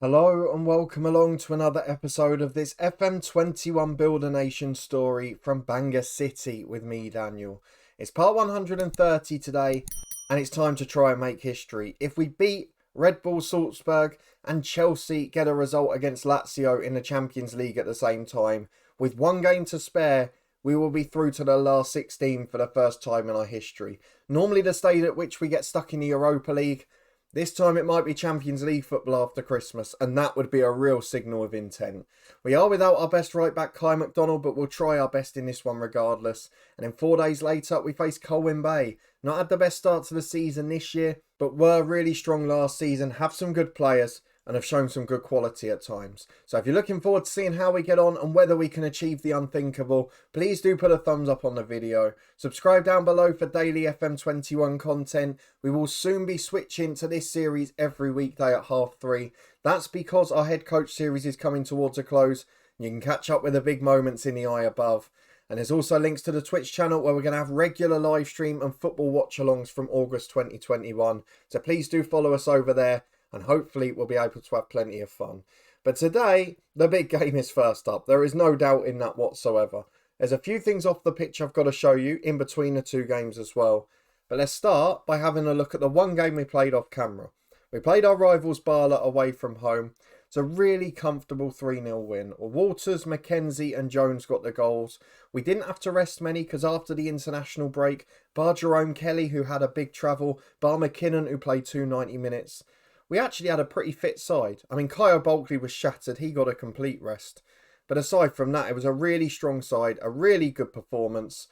Hello and welcome along to another episode of this FM21 Builder Nation story from Bangor City with me, Daniel. It's part 130 today and it's time to try and make history. If we beat RB Salzburg and Chelsea get a result against Lazio in the Champions League at the same time, with one game to spare, we will be through to the last 16 for the first time in our history. Normally the stage at which we get stuck in the Europa League. This time it might be Champions League football after Christmas, and that would be a real signal of intent. We are without our best right back, Kai McDonald, but we'll try our best in this one regardless. And then 4 days later, we face Colwyn Bay. Not had the best start to the season this year, but were really strong last season, have some good players, and have shown some good quality at times. So if you're looking forward to seeing how we get on and whether we can achieve the unthinkable, please do put a thumbs up on the video. Subscribe down below for daily FM21 content. We will soon be switching to this series every weekday at 3:30. That's because our head coach series is coming towards a close. You can catch up with the big moments in the eye above. And there's also links to the Twitch channel where we're going to have regular live stream and football watch-alongs from August 2021. So please do follow us over there. And hopefully we'll be able to have plenty of fun. But today, the big game is first up. There is no doubt in that whatsoever. There's a few things off the pitch I've got to show you in between the two games as well. But let's start by having a look at the one game we played off camera. We played our rivals Barla away from home. It's a really comfortable 3-0 win. Walters, McKenzie and Jones got the goals. We didn't have to rest many because after the international break, bar Jerome Kelly, who had a big travel, bar McKinnon, who played 290 minutes, we actually had a pretty fit side. I mean, Kyle Bulkley was shattered. He got a complete rest. But aside from that, it was a really strong side, a really good performance.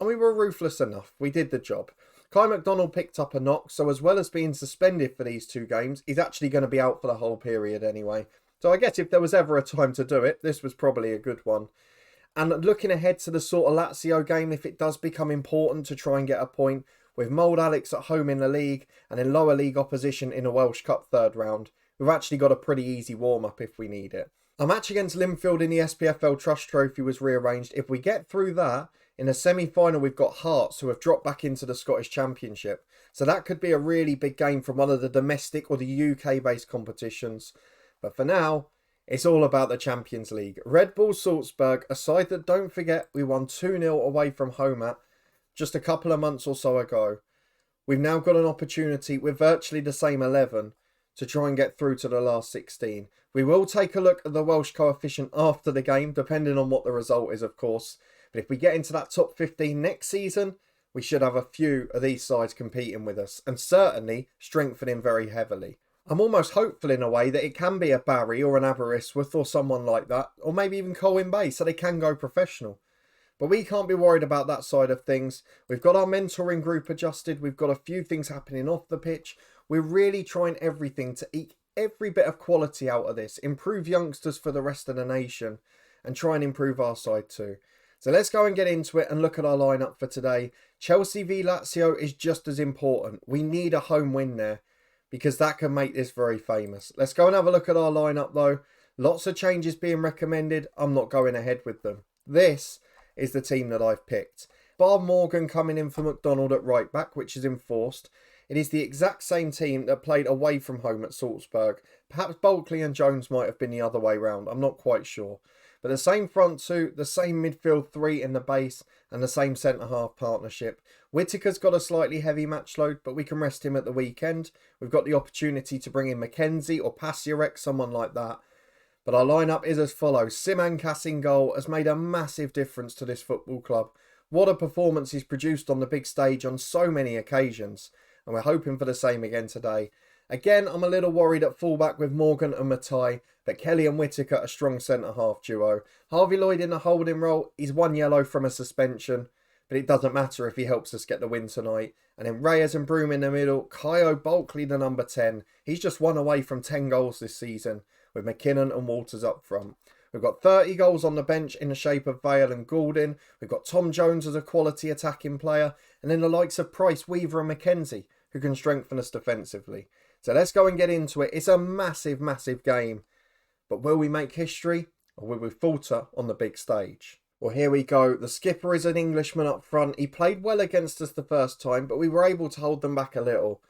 And we were ruthless enough. We did the job. Kai McDonald picked up a knock. So as well as being suspended for these two games, he's actually going to be out for the whole period anyway. So I guess if there was ever a time to do it, this was probably a good one. And looking ahead to the sort of Lazio game, if it does become important to try and get a point, with Mould Alex at home in the league and in lower league opposition in a Welsh Cup third round, we've actually got a pretty easy warm-up if we need it. Our match against Linfield in the SPFL Trust Trophy was rearranged. If we get through that, in the semi-final we've got Hearts, who have dropped back into the Scottish Championship. So that could be a really big game from one of the domestic or the UK-based competitions. But for now, it's all about the Champions League. RB Salzburg, a side that, don't forget, we won 2-0 away from home at just a couple of months or so ago. We've now got an opportunity with virtually the same 11 to try and get through to the last 16. We will take a look at the Welsh coefficient after the game, depending on what the result is, of course. But if we get into that top 15 next season, we should have a few of these sides competing with us and certainly strengthening very heavily. I'm almost hopeful in a way that it can be a Barry or an Aberystwyth or someone like that, or maybe even Colwyn Bay, so they can go professional. But we can't be worried about that side of things. We've got our mentoring group adjusted. We've got a few things happening off the pitch. We're really trying everything to eke every bit of quality out of this. Improve youngsters for the rest of the nation. And try and improve our side too. So let's go and get into it and look at our lineup for today. Chelsea v Lazio is just as important. We need a home win there, because that can make this very famous. Let's go and have a look at our lineup though. Lots of changes being recommended. I'm not going ahead with them. This is the team that I've picked. Bar Morgan coming in for McDonald at right back, which is enforced. It is the exact same team that played away from home at Salzburg. Perhaps Bulkley and Jones might have been the other way round. I'm not quite sure. But the same front two, the same midfield three in the base, and the same centre-half partnership. Whittaker's got a slightly heavy match load, but we can rest him at the weekend. We've got the opportunity to bring in McKenzie or Pasiarek, someone like that. But our lineup is as follows. Siman Cass in goal has made a massive difference to this football club. What a performance he's produced on the big stage on so many occasions. And we're hoping for the same again today. Again, I'm a little worried at fullback with Morgan and Matai, but Kelly and Whittaker a strong centre-half duo. Harvey Lloyd in the holding role. He's 1 yellow from a suspension, but it doesn't matter if he helps us get the win tonight. And then Reyes and Broom in the middle. Kyo Bulkley, the number 10. He's just 1 away from 10 goals this season, with McKinnon and Walters up front. We've got 30 goals on the bench in the shape of Vale and Goulding. We've got Tom Jones as a quality attacking player. And then the likes of Price, Weaver and McKenzie, who can strengthen us defensively. So let's go and get into it. It's a massive, massive game. But will we make history, or will we falter on the big stage? Well, here we go. The skipper is an Englishman up front. He played well against us the first time, but we were able to hold them back a little.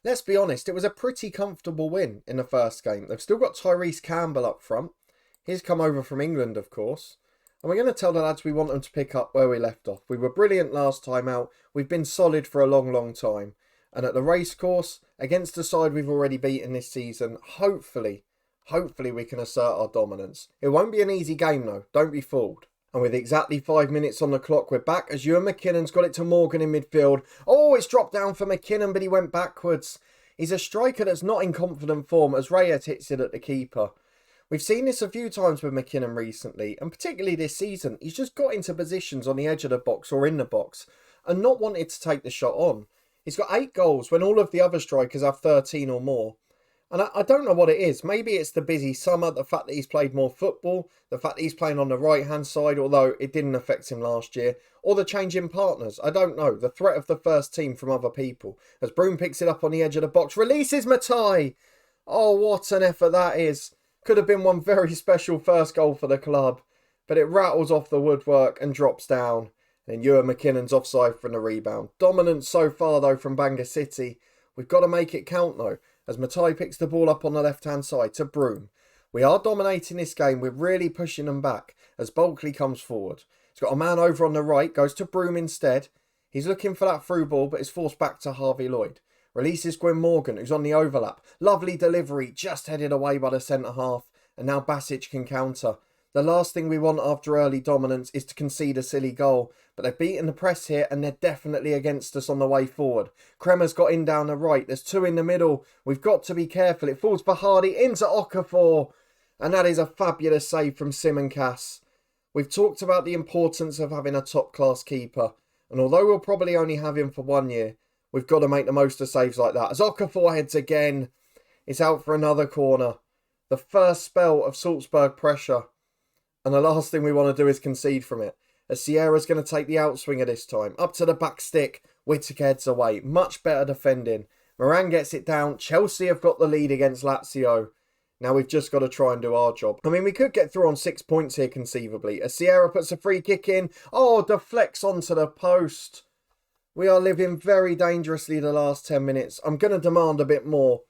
let's be honest, it was a pretty comfortable win in the first game. They've still got Tyrese Campbell up front. He's come over from England, of course. And we're going to tell the lads we want them to pick up where we left off. We were brilliant last time out. We've been solid for a long, long time. And at the racecourse, against the side we've already beaten this season, hopefully we can assert our dominance. It won't be an easy game though, don't be fooled. And with exactly 5 minutes on the clock, we're back as Ewan McKinnon's got it to Morgan in midfield. Oh, it's dropped down for McKinnon, but he went backwards. He's a striker that's not in confident form as Reyes hits it at the keeper. We've seen this a few times with McKinnon recently, and particularly this season. He's just got into positions on the edge of the box or in the box and not wanted to take the shot on. He's got 8 goals when all of the other strikers have 13 or more. And I don't know what it is. Maybe it's the busy summer, the fact that he's played more football, the fact that he's playing on the right-hand side, although it didn't affect him last year, or the change in partners. I don't know. The threat of the first team from other people. As Broom picks it up on the edge of the box, releases Matai. Oh, what an effort that is. Could have been one very special first goal for the club, but it rattles off the woodwork and drops down. And Ewan McKinnon's offside from the rebound. Dominant so far though from Bangor City. We've got to make it count though, as Matai picks the ball up on the left-hand side to Broom. We are dominating this game. We're really pushing them back as Bulkley comes forward. He's got a man over on the right, goes to Broom instead. He's looking for that through ball, but is forced back to Harvey Lloyd. Releases Gwyn Morgan, who's on the overlap. Lovely delivery, just headed away by the centre-half. And now Basic can counter. The last thing we want after early dominance is to concede a silly goal. But they've beaten the press here and they're definitely against us on the way forward. Kremer's got in down the right. There's 2 in the middle. We've got to be careful. It falls for Hardy into Okafor. And that is a fabulous save from Simon-Cass. We've talked about the importance of having a top-class keeper. And although we'll probably only have him for 1 year, we've got to make the most of saves like that. As Okafor heads again, it's out for another corner. The first spell of Salzburg pressure. And the last thing we want to do is concede from it. As Sierra's going to take the outswinger this time. Up to the back stick. Whittaker heads away. Much better defending. Moran gets it down. Chelsea have got the lead against Lazio. Now we've just got to try and do our job. I mean, we could get through on 6 points here conceivably. As Sierra puts a free kick in. Oh, deflects onto the post. We are living very dangerously the last 10 minutes. I'm going to demand a bit more.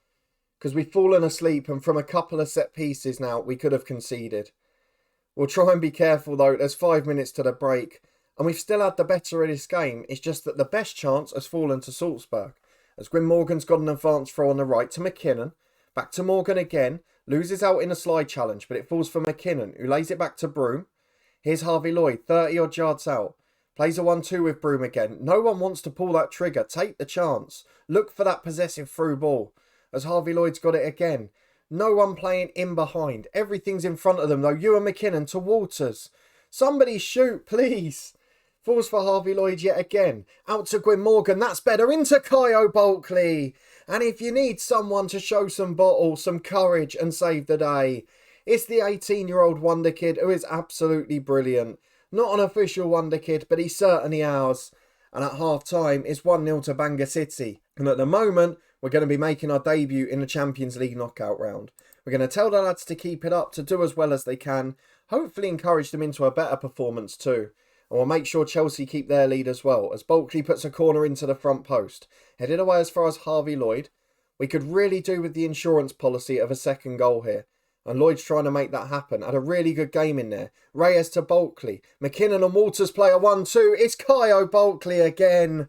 Because we've fallen asleep and from a couple of set pieces now, we could have conceded. We'll try and be careful though. There's 5 minutes to the break. And we've still had the better of this game. It's just that the best chance has fallen to Salzburg. As Gwyn Morgan's got an advance throw on the right to McKinnon. Back to Morgan again. Loses out in a slide challenge, but it falls for McKinnon, who lays it back to Broom. Here's Harvey Lloyd, 30 odd yards out. Plays a 1-2 with Broom again. No one wants to pull that trigger. Take the chance. Look for that possessive through ball. As Harvey Lloyd's got it again. No one playing in behind. Everything's in front of them though. Ewan McKinnon to Walters. Somebody shoot, please. Falls for Harvey Lloyd yet again. Out to Gwyn Morgan. That's better. Into Kyo Bulkley. And if you need someone to show some bottle, some courage and save the day, it's the 18-year-old wonder kid who is absolutely brilliant. Not an official wonder kid, but he's certainly ours. And at half-time, it's 1-0 to Bangor City. And at the moment, we're going to be making our debut in the Champions League knockout round. We're going to tell the lads to keep it up, to do as well as they can. Hopefully encourage them into a better performance too. And we'll make sure Chelsea keep their lead as well, as Bulkley puts a corner into the front post. Headed away as far as Harvey Lloyd. We could really do with the insurance policy of a second goal here. And Lloyd's trying to make that happen. Had a really good game in there. Reyes to Bulkley. McKinnon and Walters play a 1-2. It's Kyo Bulkley again.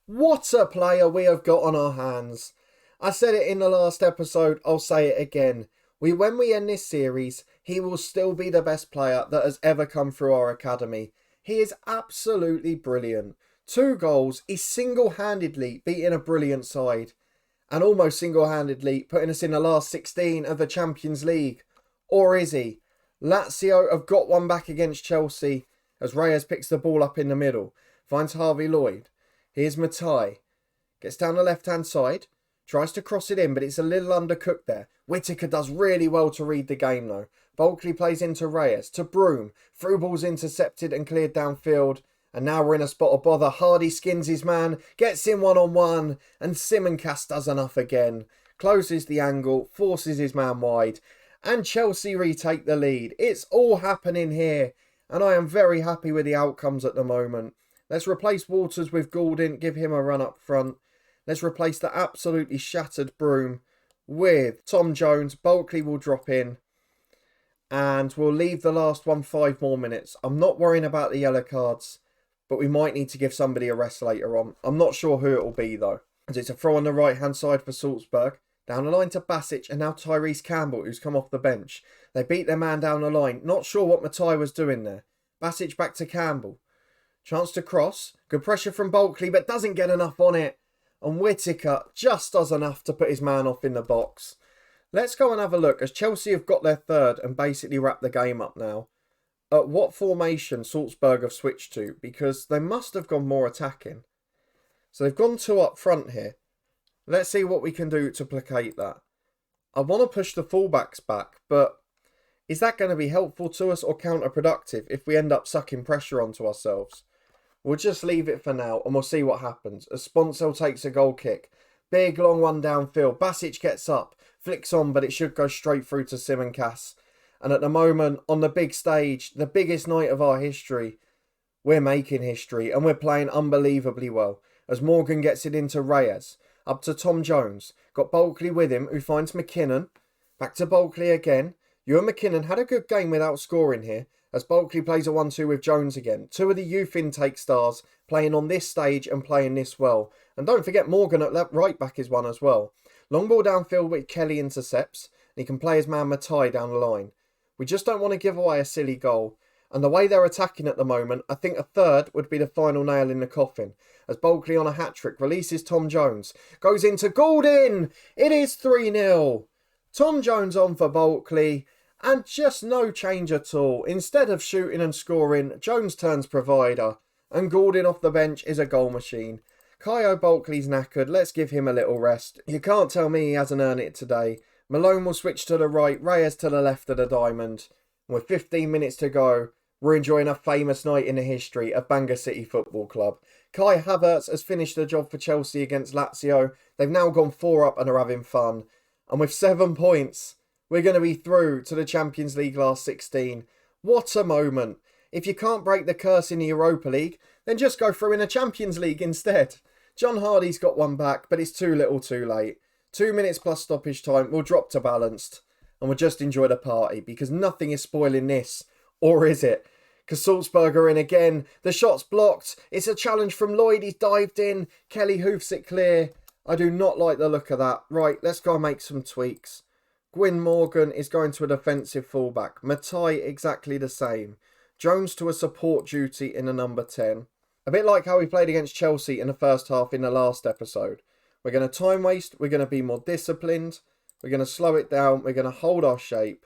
What a player we have got on our hands. I said it in the last episode. I'll say it again. When we end this series, he will still be the best player that has ever come through our academy. He is absolutely brilliant. 2 goals. He's single-handedly beating a brilliant side. And almost single-handedly putting us in the last 16 of the Champions League. Or is he? Lazio have got one back against Chelsea as Reyes picks the ball up in the middle. Finds Harvey Lloyd. Here's Matai. Gets down the left-hand side. Tries to cross it in, but it's a little undercooked there. Whittaker does really well to read the game though. Bulkley plays into Reyes, to Broom. Through ball's intercepted and cleared downfield. And now we're in a spot of bother. Hardy skins his man, gets in 1-on-1, and Simon-Cass does enough again. Closes the angle, forces his man wide, and Chelsea retake the lead. It's all happening here, and I am very happy with the outcomes at the moment. Let's replace Walters with Goulding, give him a run up front. Let's replace the absolutely shattered Broom with Tom Jones. Bulkley will drop in. And we'll leave the last one 5 more minutes. I'm not worrying about the yellow cards, but we might need to give somebody a rest later on. I'm not sure who it will be though. As it's a throw on the right-hand side for Salzburg. Down the line to Basic and now Tyrese Campbell, who's come off the bench. They beat their man down the line. Not sure what Matai was doing there. Basic back to Campbell. Chance to cross. Good pressure from Bulkley, but doesn't get enough on it. And Whittaker just does enough to put his man off in the box. Let's go and have a look, as Chelsea have got their third and basically wrapped the game up now. At what formation Salzburg have switched to, because they must have gone more attacking. So they've gone 2 up front here. Let's see what we can do to placate that. I want to push the fullbacks back, but is that going to be helpful to us or counterproductive if we end up sucking pressure onto ourselves? We'll just leave it for now and we'll see what happens. As Sponsel takes a goal kick. Big long one downfield. Basic gets up, flicks on, but it should go straight through to Simon Cass. And at the moment, on the big stage, the biggest night of our history, we're making history and we're playing unbelievably well. As Morgan gets it into Reyes. Up to Tom Jones. Got Bulkley with him, who finds McKinnon. Back to Bulkley again. Ewan McKinnon had a good game without scoring here, as Bulkley plays a 1-2 with Jones again. 2 of the youth intake stars playing on this stage and playing this well. And don't forget Morgan at right back is one as well. Long ball downfield with Kelly intercepts. And he can play his man Matai down the line. We just don't want to give away a silly goal. And the way they're attacking at the moment, I think a third would be the final nail in the coffin. As Bulkley on a hat-trick releases Tom Jones. Goes into Goulding! It is 3-0. Tom Jones on for Bulkley. And just no change at all. Instead of shooting and scoring, Jones turns provider. And Goulding off the bench is a goal machine. Kyo Bulkley's knackered. Let's give him a little rest. You can't tell me he hasn't earned it today. Malone will switch to the right. Reyes to the left of the diamond. And with 15 minutes to go, we're enjoying a famous night in the history of Bangor City Football Club. Kai Havertz has finished the job for Chelsea against Lazio. They've now gone 4 up and are having fun. And with 7 points, we're going to be through to the Champions League last 16. What a moment. If you can't break the curse in the Europa League, then just go through in a Champions League instead. John Hardy's got one back, but it's too little too late. 2 minutes plus stoppage time, we'll drop to balanced. And we'll just enjoy the party, because nothing is spoiling this. Or is it? Because Salzburg are in again. The shot's blocked. It's a challenge from Lloyd. He's dived in. Kelly hoofs it clear. I do not like the look of that. Right, let's go and make some tweaks. Gwyn Morgan is going to a defensive fullback. Matai exactly the same. Jones to a support duty in a number 10. A bit like how we played against Chelsea in the first half in the last episode. We're going to time waste. We're going to be more disciplined. We're going to slow it down. We're going to hold our shape.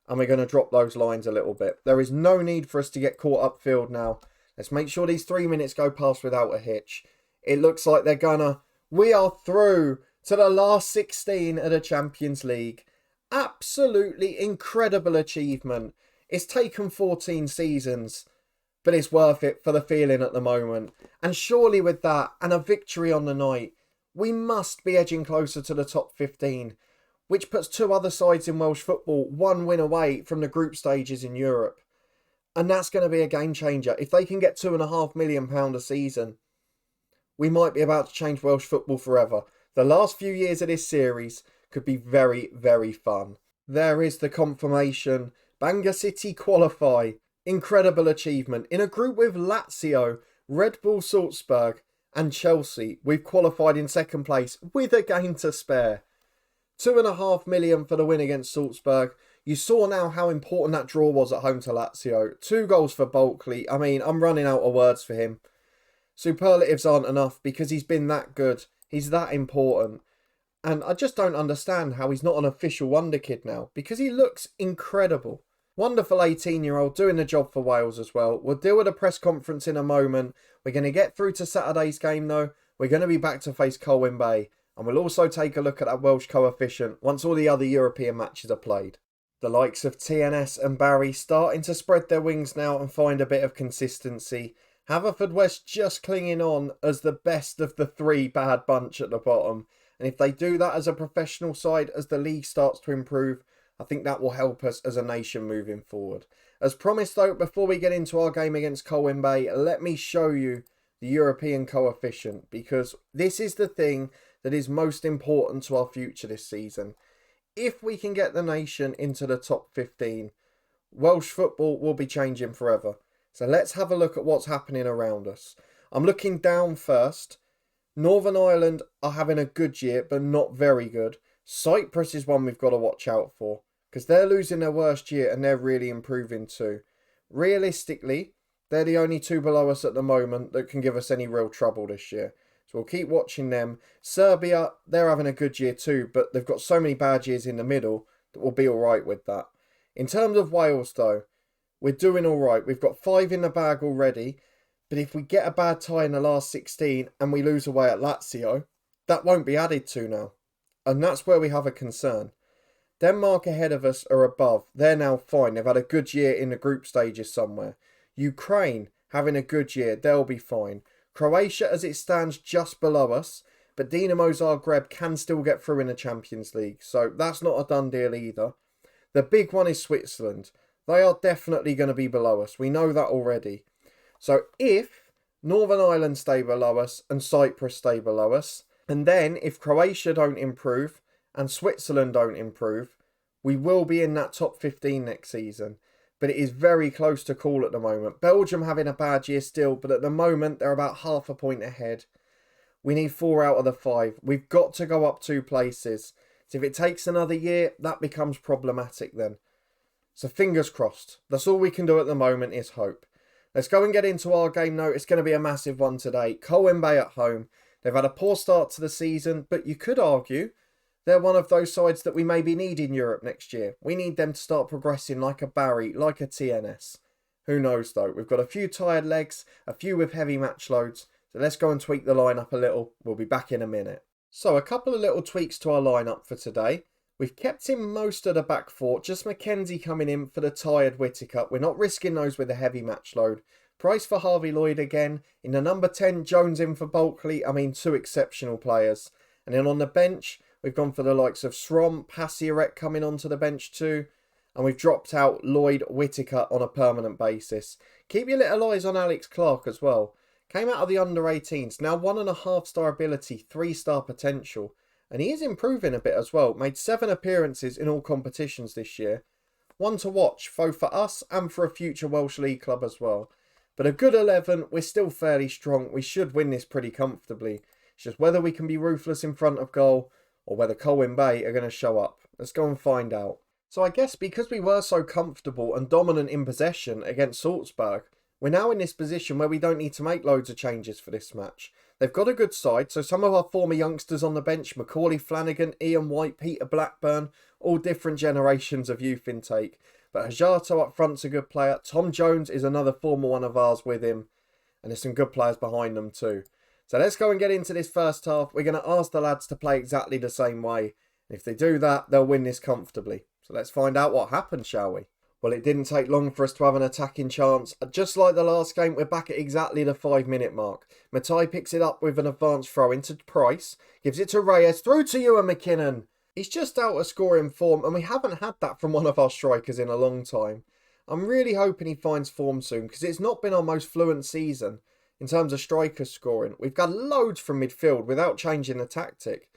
And we're going to drop those lines a little bit. There is no need for us to get caught upfield now. Let's make sure these 3 minutes go past without a hitch. It looks like they're gonna. We are through to the last 16 of the Champions League. Absolutely incredible achievement. It's taken 14 seasons. But it's worth it for the feeling at the moment. And surely with that and a victory on the night, we must be edging closer to the top 15. Which puts 2 other sides in Welsh football 1 win away from the group stages in Europe. And that's going to be a game changer. If they can get £2.5 million a season, we might be about to change Welsh football forever. The last few years of this series could be very, very fun. There is the confirmation. Bangor City qualify. Incredible achievement. In a group with Lazio, Red Bull Salzburg and Chelsea, we've qualified in second place with a game to spare. £2.5 million for the win against Salzburg. You saw now how important that draw was at home to Lazio. 2 goals for Bulkley. I mean, I'm running out of words for him. Superlatives aren't enough because he's been that good. He's that important. And I just don't understand how he's not an official wonder kid now, because he looks incredible. Wonderful 18-year-old doing the job for Wales as well. We'll deal with a press conference in a moment. We're going to get through to Saturday's game though. We're going to be back to face Colwyn Bay. And we'll also take a look at that Welsh coefficient once all the other European matches are played. The likes of TNS and Barry starting to spread their wings now and find a bit of consistency. Haverfordwest just clinging on as the best of the 3 bad bunch at the bottom. And if they do that as a professional side as the league starts to improve, I think that will help us as a nation moving forward. As promised though, before we get into our game against Colwyn Bay, let me show you the European coefficient, because this is the thing that is most important to our future this season. If we can get the nation into the top 15, Welsh football will be changing forever. So let's have a look at what's happening around us. I'm looking down first. Northern Ireland are having a good year, but not very good. Cyprus is one we've got to watch out for, because they're losing their worst year and they're really improving too. Realistically, they're the only two below us at the moment that can give us any real trouble this year. So we'll keep watching them. Serbia, they're having a good year too, but they've got so many bad years in the middle that we'll be alright with that. In terms of Wales though, we're doing alright. We've got 5 in the bag already, but if we get a bad tie in the last 16 and we lose away at Lazio, that won't be added to now. And that's where we have a concern. Denmark ahead of us are above. They're now fine. They've had a good year in the group stages somewhere. Ukraine having a good year. They'll be fine. Croatia as it stands just below us. But Dinamo Zagreb can still get through in the Champions League. So that's not a done deal either. The big one is Switzerland. They are definitely going to be below us. We know that already. So if Northern Ireland stay below us and Cyprus stay below us, and then if Croatia don't improve and Switzerland don't improve, we will be in that top 15 next season. But it is very close to call at the moment. Belgium having a bad year still, but at the moment they're about half a point ahead. We need 4 out of the 5. We've got to go up 2 places. So if it takes another year, that becomes problematic then. So fingers crossed. That's all we can do at the moment is hope. Let's go and get into our game now. It's going to be a massive one today. Colwyn Bay at home. They've had a poor start to the season, but you could argue they're one of those sides that we maybe need in Europe next year. We need them to start progressing like a Barry, like a TNS. Who knows though? We've got a few tired legs, a few with heavy match loads. So let's go and tweak the lineup a little. We'll be back in a minute. So a couple of little tweaks to our lineup for today. We've kept in most of the back 4, just Mackenzie coming in for the tired Whittaker. We're not risking those with a heavy match load. Price for Harvey Lloyd again. In the number 10, Jones in for Bulkley. 2 exceptional players. And then on the bench, we've gone for the likes of Srom, Passiarek coming onto the bench too. And we've dropped out Lloyd, Whittaker on a permanent basis. Keep your little eyes on Alex Clark as well. Came out of the under-18s. Now 1.5 star ability, 3 star potential. And he is improving a bit as well. Made 7 appearances in all competitions this year. One to watch, both for us and for a future Welsh League club as well. But a good 11, we're still fairly strong. We should win this pretty comfortably. It's just whether we can be ruthless in front of goal or whether Colwyn Bay are going to show up. Let's go and find out. So I guess because we were so comfortable and dominant in possession against Salzburg, we're now in this position where we don't need to make loads of changes for this match. They've got a good side, so some of our former youngsters on the bench, Macaulay Flanagan, Ian White, Peter Blackburn, all different generations of youth intake. But Hajato up front's a good player. Tom Jones is another former one of ours with him. And there's some good players behind them too. So let's go and get into this first half. We're going to ask the lads to play exactly the same way. And if they do that, they'll win this comfortably. So let's find out what happened, shall we? Well, it didn't take long for us to have an attacking chance. Just like the last game, we're back at exactly the 5-minute mark. Matai picks it up with an advanced throw into Price. Gives it to Reyes. Through to Ewan McKinnon. He's just out of scoring form, and we haven't had that from one of our strikers in a long time. I'm really hoping he finds form soon, because it's not been our most fluent season in terms of strikers scoring. We've got loads from midfield without changing the tactic.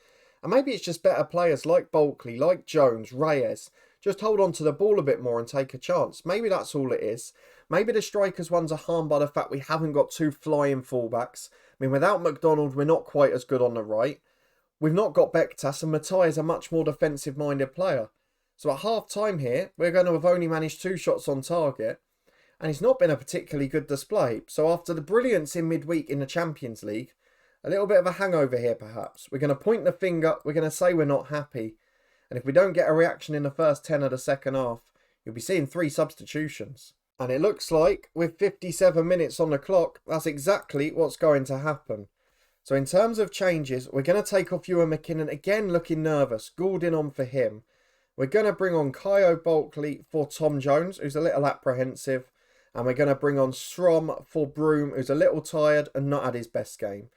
And maybe it's just better players like Bulkley, like Jones, Reyes. Just hold on to the ball a bit more and take a chance. Maybe that's all it is. Maybe the strikers ones are harmed by the fact we haven't got 2 flying fullbacks. Without McDonald, we're not quite as good on the right. We've not got Bektas, and Matai is a much more defensive-minded player. So at half-time here, we're going to have only managed 2 shots on target. And it's not been a particularly good display. So after the brilliance in midweek in the Champions League, a little bit of a hangover here perhaps. We're going to point the finger, we're going to say we're not happy. And if we don't get a reaction in the first 10 of the second half, you'll be seeing 3 substitutions. And it looks like, with 57 minutes on the clock, that's exactly what's going to happen. So in terms of changes, we're going to take off Ewan McKinnon, again looking nervous, Goulding on for him. We're going to bring on Kyo Bulkley for Tom Jones, who's a little apprehensive. And we're going to bring on Strom for Broom, who's a little tired and not at his best game.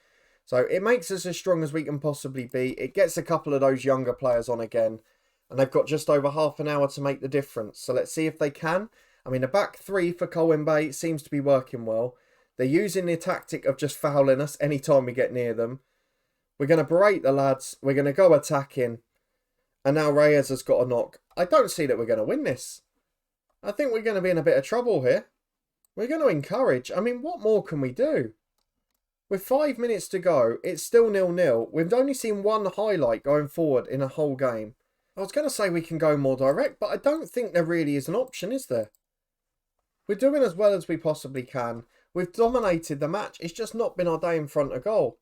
So it makes us as strong as we can possibly be. It gets a couple of those younger players on again. And they've got just over half an hour to make the difference. So let's see if they can. The back 3 for Colwyn Bay seems to be working well. They're using the tactic of just fouling us anytime we get near them. We're going to berate the lads. We're going to go attacking. And now Reyes has got a knock. I don't see that we're going to win this. I think we're going to be in a bit of trouble here. We're going to encourage. I mean, what more can we do? With 5 minutes to go, it's still 0-0. We've only seen one highlight going forward in a whole game. I was going to say we can go more direct, but I don't think there really is an option, is there? We're doing as well as we possibly can. We've dominated the match. It's just not been our day in front of goal.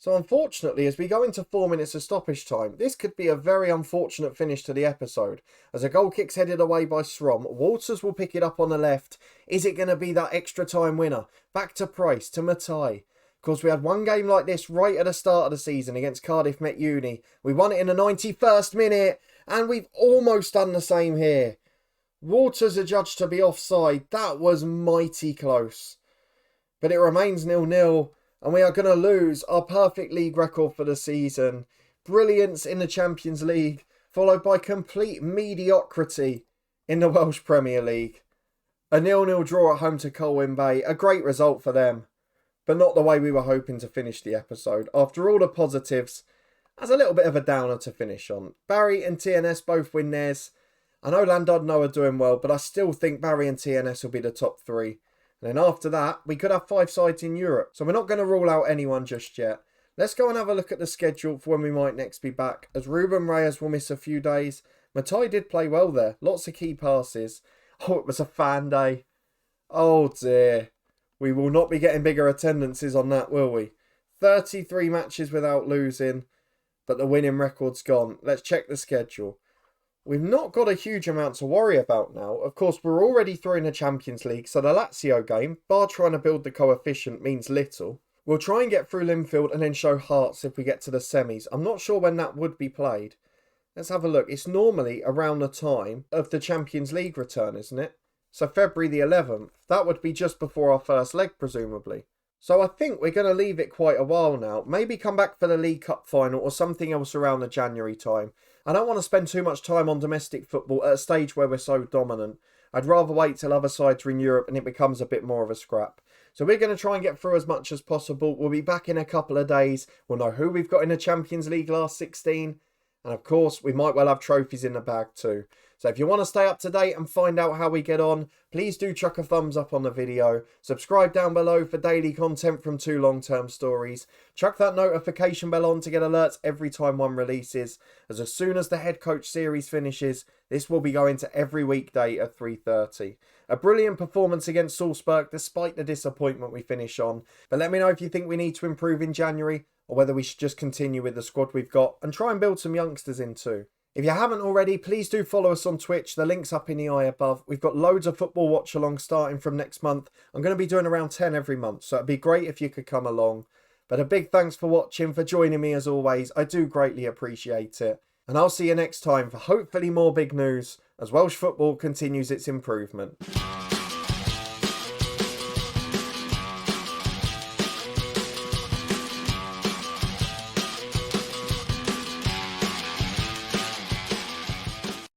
So unfortunately, as we go into 4 minutes of stoppage time, this could be a very unfortunate finish to the episode. As a goal kick's headed away by Srom, Walters will pick it up on the left. Is it going to be that extra time winner? Back to Price, to Matai. Of course, we had one game like this right at the start of the season against Cardiff Met Uni. We won it in the 91st minute, and we've almost done the same here. Walters are judged to be offside. That was mighty close. But it remains 0-0. And we are going to lose our perfect league record for the season. Brilliance in the Champions League, followed by complete mediocrity in the Welsh Premier League. A 0-0 draw at home to Colwyn Bay. A great result for them. But not the way we were hoping to finish the episode. After all the positives, that's a little bit of a downer to finish on. Barry and TNS both win theirs. I know Llandudno are doing well, but I still think Barry and TNS will be the top three. And then after that, we could have 5 sides in Europe. So we're not going to rule out anyone just yet. Let's go and have a look at the schedule for when we might next be back, as Ruben Reyes will miss a few days. Matai did play well there. Lots of key passes. Oh, it was a fan day. Oh dear. We will not be getting bigger attendances on that, will we? 33 matches without losing, but the winning record's gone. Let's check the schedule. We've not got a huge amount to worry about now. Of course, we're already through in the Champions League, so the Lazio game, bar trying to build the coefficient, means little. We'll try and get through Linfield and then show Hearts if we get to the semis. I'm not sure when that would be played. Let's have a look. It's normally around the time of the Champions League return, isn't it? So February the 11th. That would be just before our first leg, presumably. So I think we're going to leave it quite a while now. Maybe come back for the League Cup final or something else around the January time. I don't want to spend too much time on domestic football at a stage where we're so dominant. I'd rather wait till other sides are in Europe and it becomes a bit more of a scrap. So we're going to try and get through as much as possible. We'll be back in a couple of days. We'll know who we've got in the Champions League last 16. And of course, we might well have trophies in the bag too. So if you want to stay up to date and find out how we get on, please do chuck a thumbs up on the video. Subscribe down below for daily content from 2 long-term stories. Chuck that notification bell on to get alerts every time one releases. As soon as the head coach series finishes, this will be going to every weekday at 3:30. A brilliant performance against Salzburg despite the disappointment we finish on. But let me know if you think we need to improve in January or whether we should just continue with the squad we've got and try and build some youngsters in too. If you haven't already, please do follow us on Twitch. The link's up in the eye above. We've got loads of football watch-along starting from next month. I'm going to be doing around 10 every month, so it'd be great if you could come along. But a big thanks for watching, for joining me as always. I do greatly appreciate it. And I'll see you next time for hopefully more big news as Welsh football continues its improvement.